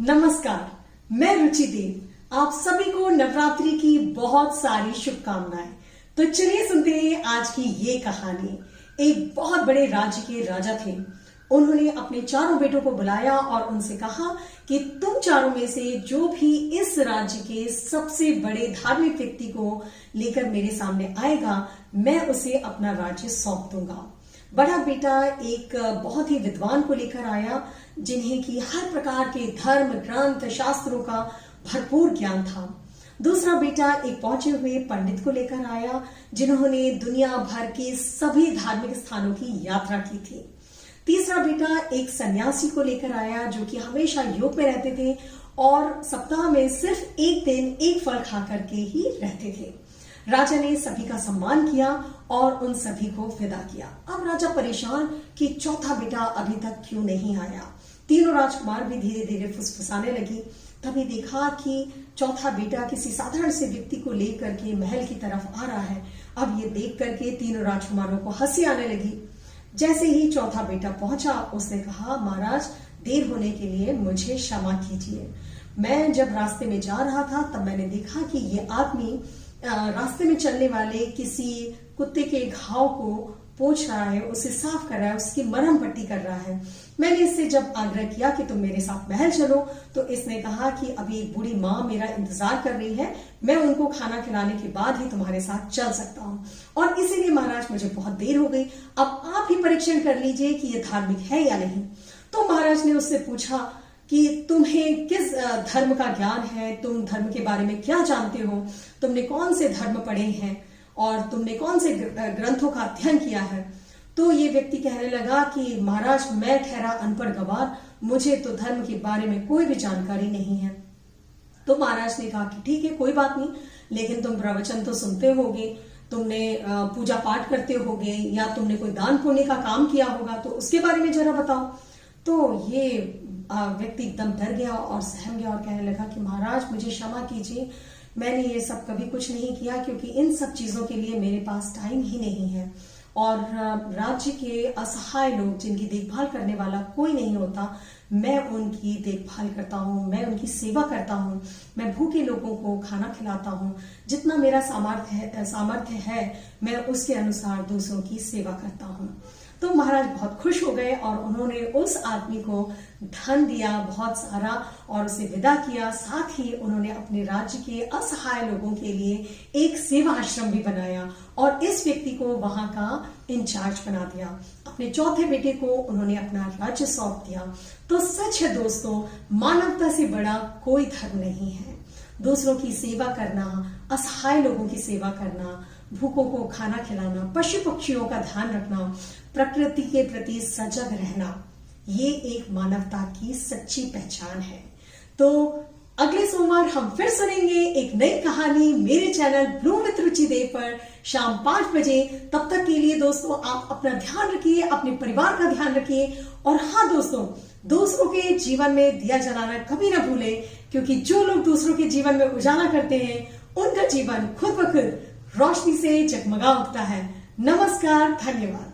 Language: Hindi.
नमस्कार, मैं रुचि देव। आप सभी को नवरात्रि की बहुत सारी शुभकामनाएं। तो चलिए सुनते हैं आज की ये कहानी। एक बहुत बड़े राज्य के राजा थे। उन्होंने अपने चारों बेटों को बुलाया और उनसे कहा कि तुम चारों में से जो भी इस राज्य के सबसे बड़े धार्मिक व्यक्ति को लेकर मेरे सामने आएगा, मैं उसे अपना राज्य सौंप दूंगा। बड़ा बेटा एक बहुत ही विद्वान को लेकर आया, जिन्हें की हर प्रकार के धर्म ग्रंथ शास्त्रों का भरपूर ज्ञान था। दूसरा बेटा एक पहुंचे हुए पंडित को लेकर आया, जिन्होंने दुनिया भर के सभी धार्मिक स्थानों की यात्रा की थी। तीसरा बेटा एक सन्यासी को लेकर आया, जो कि हमेशा योग में रहते थे और सप्ताह में सिर्फ एक दिन एक फल खा करके ही रहते थे। राजा ने सभी का सम्मान किया और उन सभी को विदा किया। अब राजा परेशान कि चौथा बेटा अभी तक क्यों नहीं आया। तीनों राजकुमार भी धीरे धीरे फुसफुसाने लगी। तभी देखा कि चौथा बेटा किसी साधारण से व्यक्ति को लेकर के महल की तरफ आ रहा है। अब ये देख करके तीनों राजकुमारों को हंसी आने लगी। जैसे ही चौथा बेटा पहुंचा, उसने कहा, महाराज, देर होने के लिए मुझे क्षमा कीजिए। मैं जब रास्ते में जा रहा था तब मैंने देखा कि ये आदमी रास्ते में चलने वाले किसी कुत्ते के घाव को पोंछ रहा है, उसे साफ कर रहा है, उसकी मरहम पट्टी कर रहा है। मैंने इससे जब आग्रह किया कि तुम मेरे साथ महल चलो, तो इसने कहा कि अभी एक बूढ़ी माँ मेरा इंतजार कर रही है, मैं उनको खाना खिलाने के बाद ही तुम्हारे साथ चल सकता हूँ, और इसीलिए महाराज मुझे बहुत देर हो गई। अब आप ही परीक्षण कर लीजिए कि ये धार्मिक है या नहीं। तो महाराज ने उससे पूछा कि तुम्हें किस धर्म का ज्ञान है, तुम धर्म के बारे में क्या जानते हो, तुमने कौन से धर्म पढ़े हैं और तुमने कौन से ग्रंथों का अध्ययन किया है। तो ये व्यक्ति कहने लगा कि महाराज, मैं ठहरा अनपढ़ गवार, मुझे तो धर्म के बारे में कोई भी जानकारी नहीं है। तो महाराज ने कहा कि ठीक है, कोई बात नहीं, लेकिन तुम प्रवचन तो सुनते होगे, तुमने पूजा पाठ करते होगे, या तुमने कोई दान पुण्य का काम किया होगा, तो उसके बारे में जरा बताओ। तो ये व्यक्ति एकदम डर गया और सहम गया और कहने लगा कि महाराज, मुझे क्षमा कीजिए, मैंने ये सब कभी कुछ नहीं किया, क्योंकि इन सब चीजों के लिए मेरे पास टाइम ही नहीं है। और राज्य के असहाय लोग, जिनकी देखभाल करने वाला कोई नहीं होता, मैं उनकी देखभाल करता हूँ, मैं उनकी सेवा करता हूँ, मैं भूखे लोगों को खाना खिलाता हूँ। जितना मेरा सामर्थ्य है मैं उसके अनुसार दूसरों की सेवा करता हूँ। तो महाराज बहुत खुश हो गए और उन्होंने उस आदमी को धन दिया बहुत सारा और उसे विदा किया। साथ ही उन्होंने अपने राज्य के असहाय लोगों के लिए एक सेवा आश्रम भी बनाया और इस व्यक्ति को वहां का इंचार्ज बना दिया। अपने चौथे बेटे को उन्होंने अपना राज्य सौंप दिया। तो सच है दोस्तों, मानवता से बड़ा कोई धर्म नहीं है। दूसरों की सेवा करना, असहाय लोगों की सेवा करना, भूखों को खाना खिलाना, पशु पक्षियों का ध्यान रखना, प्रकृति के प्रति सजग रहना, ये एक मानवता की सच्ची पहचान है। तो अगले सोमवार हम फिर सुनेंगे एक नई कहानी मेरे चैनल ब्लूम विद रुचि देव पर शाम 5 बजे। तब तक के लिए दोस्तों, आप अपना ध्यान रखिए, अपने परिवार का ध्यान रखिए, और हाँ दोस्तों, दूसरों के जीवन में दिया जलाना कभी ना भूलें, क्योंकि जो लोग दूसरों के जीवन में उजाला करते हैं, उनका जीवन खुद ब खुद रोशनी से जगमगा उठता है। नमस्कार, धन्यवाद।